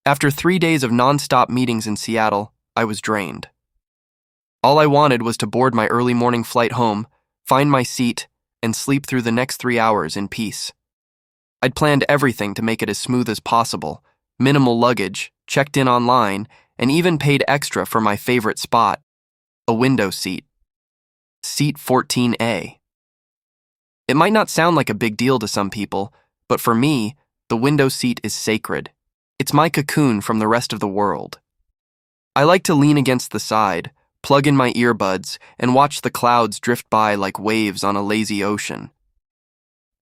After 3 days of nonstop meetings in Seattle, I was drained. All I wanted was to board my early morning flight home, find my seat, and sleep through the next 3 hours in peace. I'd planned everything to make it as smooth as possible, minimal luggage, checked in online, and even paid extra for my favorite spot, a window seat. Seat 14A. It might not sound like a big deal to some people, but for me, the window seat is sacred. It's my cocoon from the rest of the world. I like to lean against the side, plug in my earbuds, and watch the clouds drift by like waves on a lazy ocean.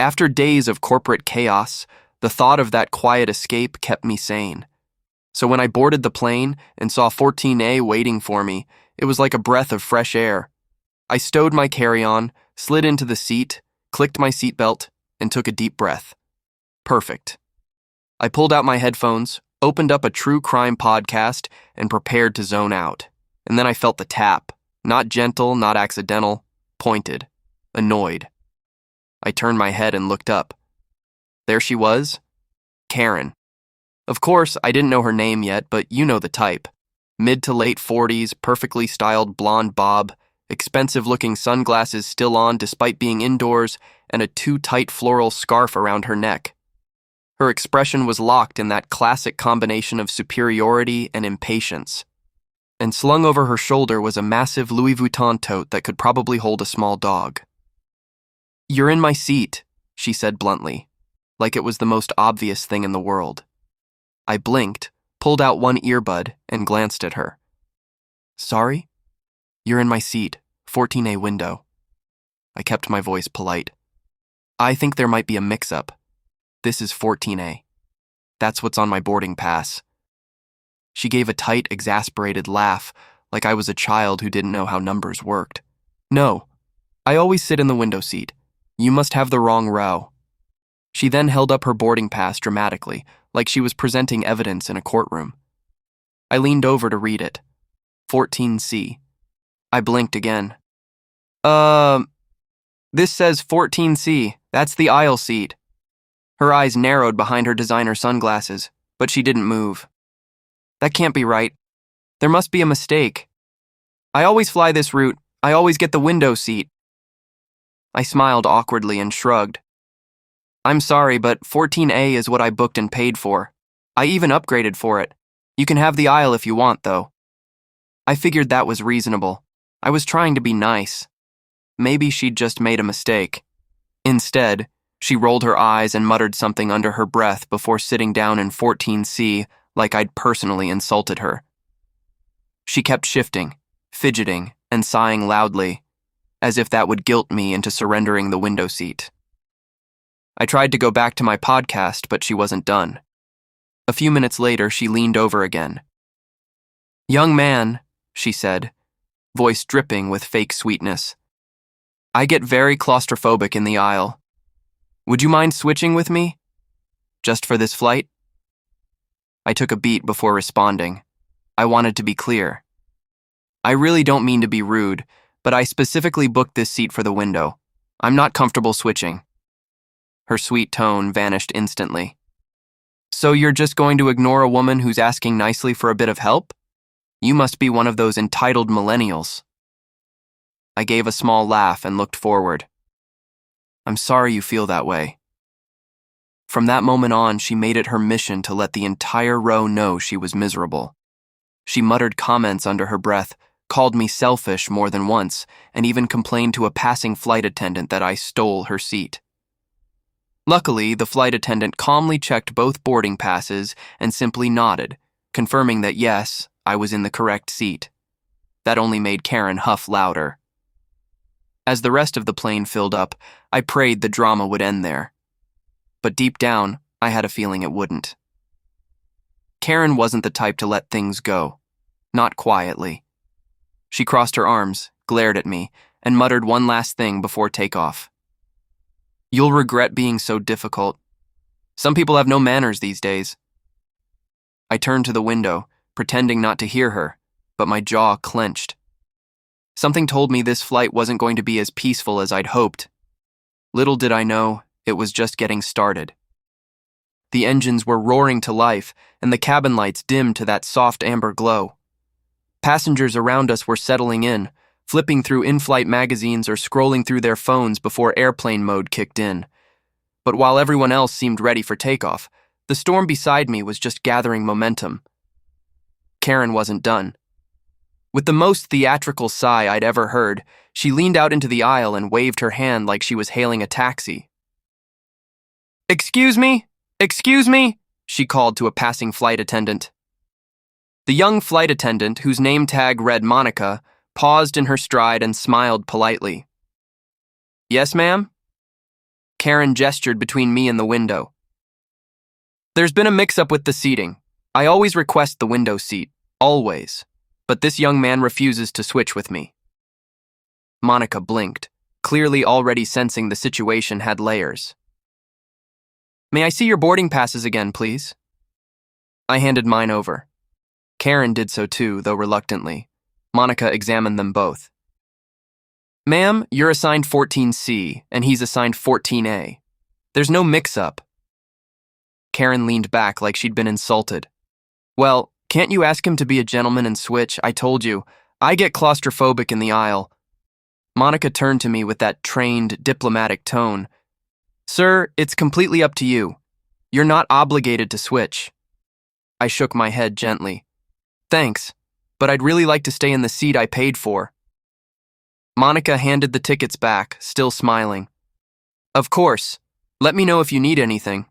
After days of corporate chaos, the thought of that quiet escape kept me sane. So when I boarded the plane and saw 14A waiting for me, it was like a breath of fresh air. I stowed my carry-on, slid into the seat, clicked my seatbelt, and took a deep breath. Perfect. I pulled out my headphones, opened up a true crime podcast, and prepared to zone out. And then I felt the tap. Not gentle, not accidental, pointed, annoyed. I turned my head and looked up. There she was, Karen. Of course, I didn't know her name yet, but you know the type. Mid to late 40s, perfectly styled blonde bob, expensive-looking sunglasses still on despite being indoors, and a too-tight floral scarf around her neck. Her expression was locked in that classic combination of superiority and impatience. And slung over her shoulder was a massive Louis Vuitton tote that could probably hold a small dog. "You're in my seat," she said bluntly, like it was the most obvious thing in the world. I blinked, pulled out one earbud, and glanced at her. "Sorry? You're in my seat, 14A window." I kept my voice polite. "I think there might be a mix-up. This is 14A. That's what's on my boarding pass." She gave a tight, exasperated laugh, like I was a child who didn't know how numbers worked. "No, I always sit in the window seat. You must have the wrong row." She then held up her boarding pass dramatically, like she was presenting evidence in a courtroom. I leaned over to read it. 14C. I blinked again. This says 14C. That's the aisle seat." Her eyes narrowed behind her designer sunglasses, but she didn't move. "That can't be right. There must be a mistake. I always fly this route. I always get the window seat." I smiled awkwardly and shrugged. "I'm sorry, but 14A is what I booked and paid for. I even upgraded for it. You can have the aisle if you want, though." I figured that was reasonable. I was trying to be nice. Maybe she'd just made a mistake. Instead, she rolled her eyes and muttered something under her breath before sitting down in 14C like I'd personally insulted her. She kept shifting, fidgeting, and sighing loudly, as if that would guilt me into surrendering the window seat. I tried to go back to my podcast, but she wasn't done. A few minutes later, she leaned over again. "Young man," she said, voice dripping with fake sweetness, "I get very claustrophobic in the aisle. Would you mind switching with me? Just for this flight?" I took a beat before responding. I wanted to be clear. "I really don't mean to be rude, but I specifically booked this seat for the window. I'm not comfortable switching." Her sweet tone vanished instantly. "So you're just going to ignore a woman who's asking nicely for a bit of help? You must be one of those entitled millennials." I gave a small laugh and looked forward. "I'm sorry you feel that way." From that moment on, she made it her mission to let the entire row know she was miserable. She muttered comments under her breath, called me selfish more than once, and even complained to a passing flight attendant that I stole her seat. Luckily, the flight attendant calmly checked both boarding passes and simply nodded, confirming that yes, I was in the correct seat. That only made Karen huff louder. As the rest of the plane filled up, I prayed the drama would end there. But deep down, I had a feeling it wouldn't. Karen wasn't the type to let things go. Not quietly. She crossed her arms, glared at me, and muttered one last thing before takeoff. "You'll regret being so difficult. Some people have no manners these days." I turned to the window, pretending not to hear her, but my jaw clenched. Something told me this flight wasn't going to be as peaceful as I'd hoped. Little did I know, it was just getting started. The engines were roaring to life, and the cabin lights dimmed to that soft amber glow. Passengers around us were settling in, flipping through in-flight magazines or scrolling through their phones before airplane mode kicked in. But while everyone else seemed ready for takeoff, the storm beside me was just gathering momentum. Karen wasn't done. With the most theatrical sigh I'd ever heard, she leaned out into the aisle and waved her hand like she was hailing a taxi. "Excuse me? Excuse me?" she called to a passing flight attendant. The young flight attendant, whose name tag read Monica, paused in her stride and smiled politely. "Yes, ma'am?" Karen gestured between me and the window. "There's been a mix-up with the seating. I always request the window seat, always, but this young man refuses to switch with me." Monica blinked, clearly already sensing the situation had layers. "May I see your boarding passes again, please?" I handed mine over. Karen did so too, though reluctantly. Monica examined them both. "Ma'am, you're assigned 14C, and he's assigned 14A. There's no mix-up." Karen leaned back like she'd been insulted. "Well, can't you ask him to be a gentleman and switch? I told you, I get claustrophobic in the aisle." Monica turned to me with that trained, diplomatic tone. "Sir, it's completely up to you. You're not obligated to switch." I shook my head gently. "Thanks, but I'd really like to stay in the seat I paid for." Monica handed the tickets back, still smiling. "Of course. Let me know if you need anything."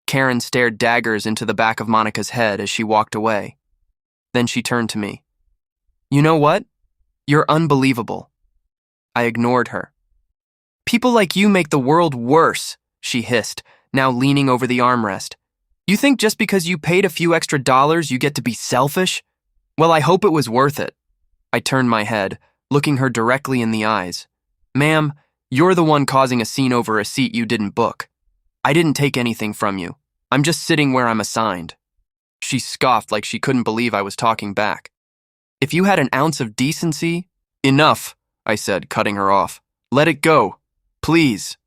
Karen stared daggers into the back of Monica's head as she walked away. Then she turned to me. "You know what? You're unbelievable." I ignored her. "People like you make the world worse," she hissed, now leaning over the armrest. "You think just because you paid a few extra dollars you get to be selfish? Well, I hope it was worth it." I turned my head, looking her directly in the eyes. "Ma'am, you're the one causing a scene over a seat you didn't book. I didn't take anything from you. I'm just sitting where I'm assigned." She scoffed like she couldn't believe I was talking back. "If you had an ounce of decency—" "Enough," I said, cutting her off. "Let it go. Please."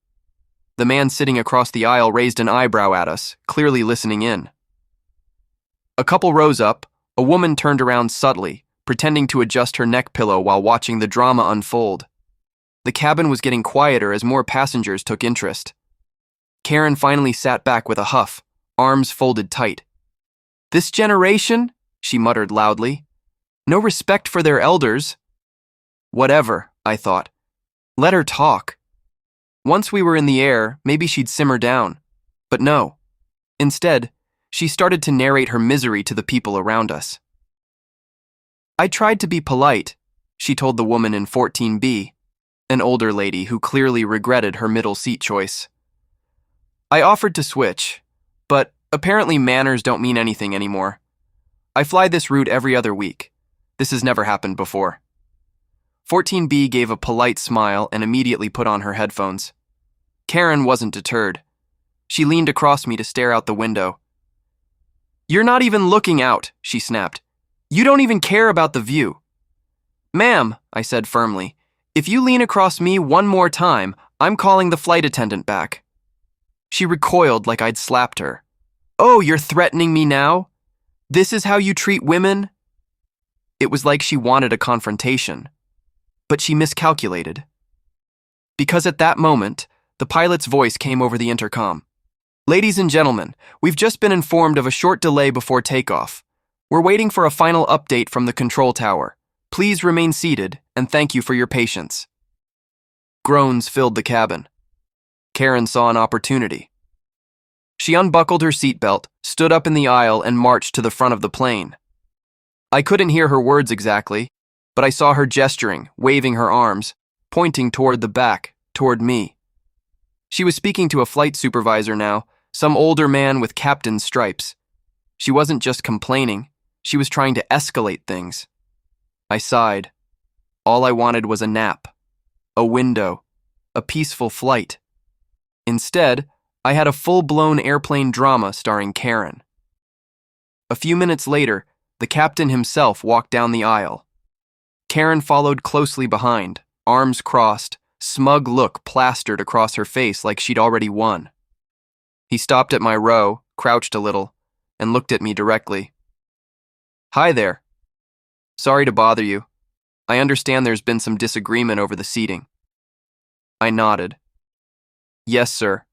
The man sitting across the aisle raised an eyebrow at us, clearly listening in. A couple rows up, a woman turned around subtly, pretending to adjust her neck pillow while watching the drama unfold. The cabin was getting quieter as more passengers took interest. Karen finally sat back with a huff, arms folded tight. "This generation," she muttered loudly. "No respect for their elders." Whatever, I thought. Let her talk. Once we were in the air, maybe she'd simmer down. But no. Instead, she started to narrate her misery to the people around us. "I tried to be polite," she told the woman in 14B, an older lady who clearly regretted her middle seat choice. "I offered to switch, but apparently manners don't mean anything anymore. I fly this route every other week. This has never happened before." 14B gave a polite smile and immediately put on her headphones. Karen wasn't deterred. She leaned across me to stare out the window. "You're not even looking out," she snapped. "You don't even care about the view." "Ma'am," I said firmly, "if you lean across me one more time, I'm calling the flight attendant back." She recoiled like I'd slapped her. "Oh, you're threatening me now? This is how you treat women?" It was like she wanted a confrontation. But she miscalculated. Because at that moment, the pilot's voice came over the intercom. "Ladies and gentlemen, we've just been informed of a short delay before takeoff. We're waiting for a final update from the control tower. Please remain seated, and thank you for your patience." Groans filled the cabin. Karen saw an opportunity. She unbuckled her seatbelt, stood up in the aisle, and marched to the front of the plane. I couldn't hear her words exactly, but I saw her gesturing, waving her arms, pointing toward the back, toward me. She was speaking to a flight supervisor now, some older man with captain's stripes. She wasn't just complaining, she was trying to escalate things. I sighed. All I wanted was a nap, a window, a peaceful flight. Instead, I had a full-blown airplane drama starring Karen. A few minutes later, the captain himself walked down the aisle. Karen followed closely behind, arms crossed, smug look plastered across her face like she'd already won. He stopped at my row, crouched a little, and looked at me directly. "Hi there. Sorry to bother you. I understand there's been some disagreement over the seating." I nodded. "Yes, sir.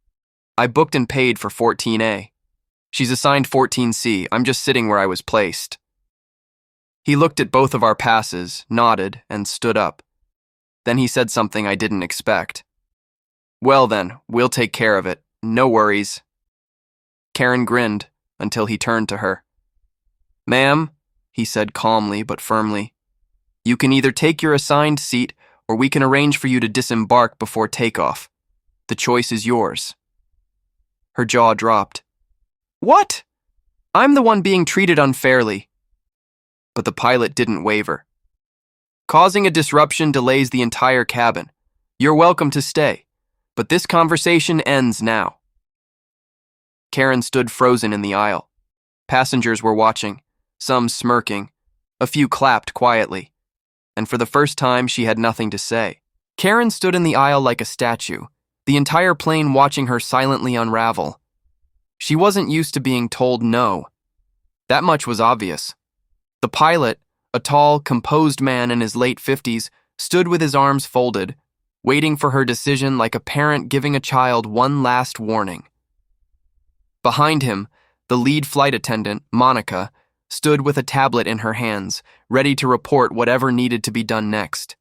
I booked and paid for 14A. She's assigned 14C. I'm just sitting where I was placed." He looked at both of our passes, nodded, and stood up. Then he said something I didn't expect. "Well then, we'll take care of it. No worries." Karen grinned until he turned to her. "Ma'am," he said calmly but firmly, "you can either take your assigned seat or we can arrange for you to disembark before takeoff. The choice is yours." Her jaw dropped. "What? I'm the one being treated unfairly." But the pilot didn't waver. "Causing a disruption delays the entire cabin. You're welcome to stay, but this conversation ends now." Karen stood frozen in the aisle. Passengers were watching, some smirking, a few clapped quietly, and for the first time she had nothing to say. Karen stood in the aisle like a statue, the entire plane watching her silently unravel. She wasn't used to being told no. That much was obvious. The pilot, a tall, composed man in his late 50s, stood with his arms folded, waiting for her decision like a parent giving a child one last warning. Behind him, the lead flight attendant, Monica, stood with a tablet in her hands, ready to report whatever needed to be done next.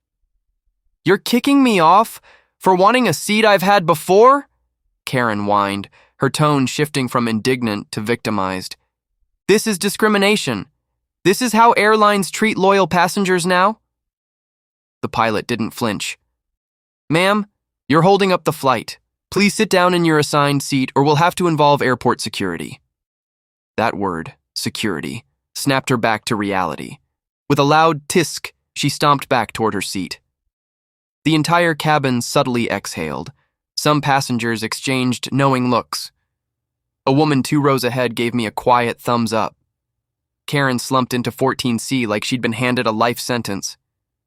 "You're kicking me off for wanting a seat I've had before?" Karen whined, her tone shifting from indignant to victimized. "This is discrimination. This is how airlines treat loyal passengers now?" The pilot didn't flinch. "Ma'am, you're holding up the flight. Please sit down in your assigned seat or we'll have to involve airport security." That word, security, snapped her back to reality. With a loud tisk, she stomped back toward her seat. The entire cabin subtly exhaled. Some passengers exchanged knowing looks. A woman 2 rows ahead gave me a quiet thumbs up. Karen slumped into 14C like she'd been handed a life sentence.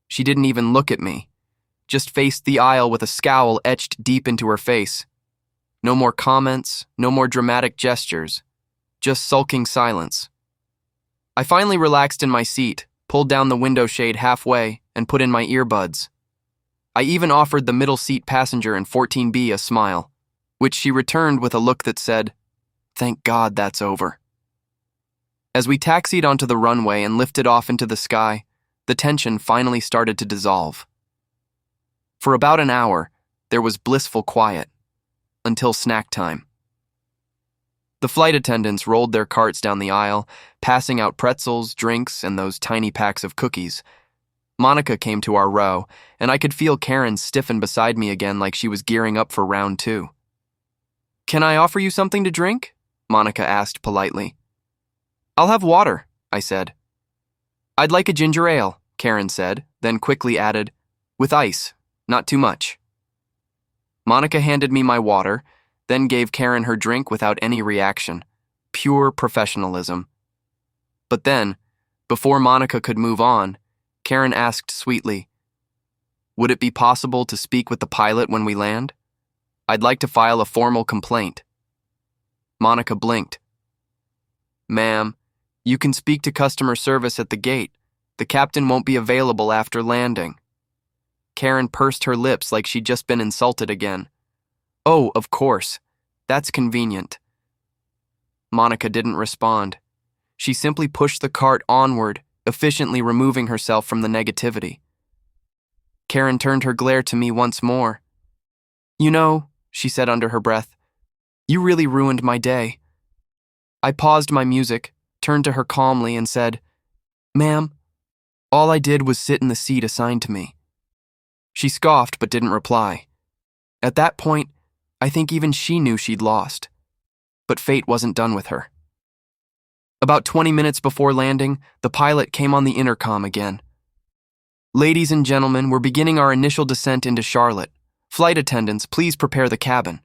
She didn't even look at me, just faced the aisle with a scowl etched deep into her face. No more comments, no more dramatic gestures, just sulking silence. I finally relaxed in my seat, pulled down the window shade halfway, and put in my earbuds. I even offered the middle seat passenger in 14B a smile, which she returned with a look that said, "Thank God that's over." As we taxied onto the runway and lifted off into the sky, the tension finally started to dissolve. For about an hour, there was blissful quiet, until snack time. The flight attendants rolled their carts down the aisle, passing out pretzels, drinks, and those tiny packs of cookies. Monica came to our row, and I could feel Karen stiffen beside me again like she was gearing up for round 2. "Can I offer you something to drink?" Monica asked politely. "I'll have water," I said. "I'd like a ginger ale," Karen said, then quickly added, "with ice, not too much." Monica handed me my water, then gave Karen her drink without any reaction. Pure professionalism. But then, before Monica could move on, Karen asked sweetly, "Would it be possible to speak with the pilot when we land? I'd like to file a formal complaint." Monica blinked. "Ma'am, you can speak to customer service at the gate. The captain won't be available after landing." Karen pursed her lips like she'd just been insulted again. "Oh, of course. That's convenient." Monica didn't respond. She simply pushed the cart onward, efficiently removing herself from the negativity. Karen turned her glare to me once more. "You know," she said under her breath, "you really ruined my day." I paused my music, turned to her calmly, and said, "Ma'am, all I did was sit in the seat assigned to me." She scoffed but didn't reply. At that point, I think even she knew she'd lost. But fate wasn't done with her. About 20 minutes before landing, the pilot came on the intercom again. "Ladies and gentlemen, we're beginning our initial descent into Charlotte. Flight attendants, please prepare the cabin."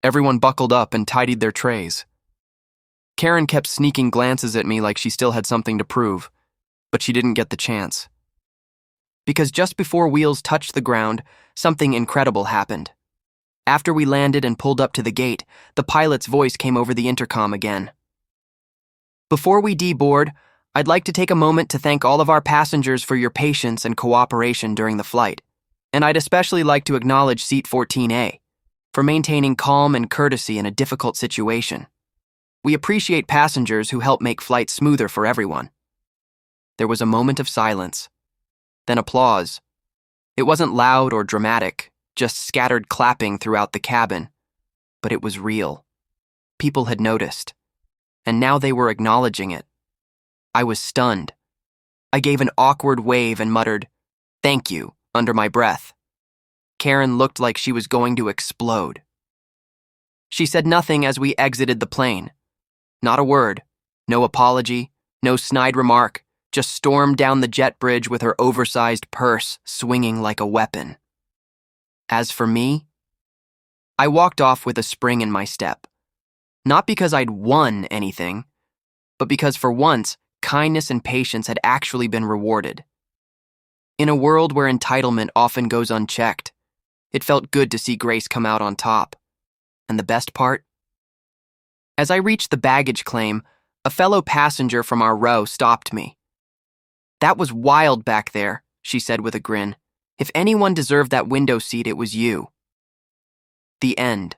Everyone buckled up and tidied their trays. Karen kept sneaking glances at me like she still had something to prove, but she didn't get the chance. Because just before wheels touched the ground, something incredible happened. After we landed and pulled up to the gate, the pilot's voice came over the intercom again. Before we deboard, I'd like to take a moment to thank all of our passengers for your patience and cooperation during the flight, and I'd especially like to acknowledge Seat 14A for maintaining calm and courtesy in a difficult situation. We appreciate passengers who help make flights smoother for everyone. There was a moment of silence, then applause. It wasn't loud or dramatic, just scattered clapping throughout the cabin, but it was real. People had noticed, and now they were acknowledging it. I was stunned. I gave an awkward wave and muttered, "Thank you," under my breath. Karen looked like she was going to explode. She said nothing as we exited the plane. Not a word, no apology, no snide remark, just stormed down the jet bridge with her oversized purse swinging like a weapon. As for me, I walked off with a spring in my step. Not because I'd won anything, but because for once, kindness and patience had actually been rewarded. In a world where entitlement often goes unchecked, it felt good to see Grace come out on top. And the best part? As I reached the baggage claim, a fellow passenger from our row stopped me. "That was wild back there," she said with a grin. "If anyone deserved that window seat, it was you." The end.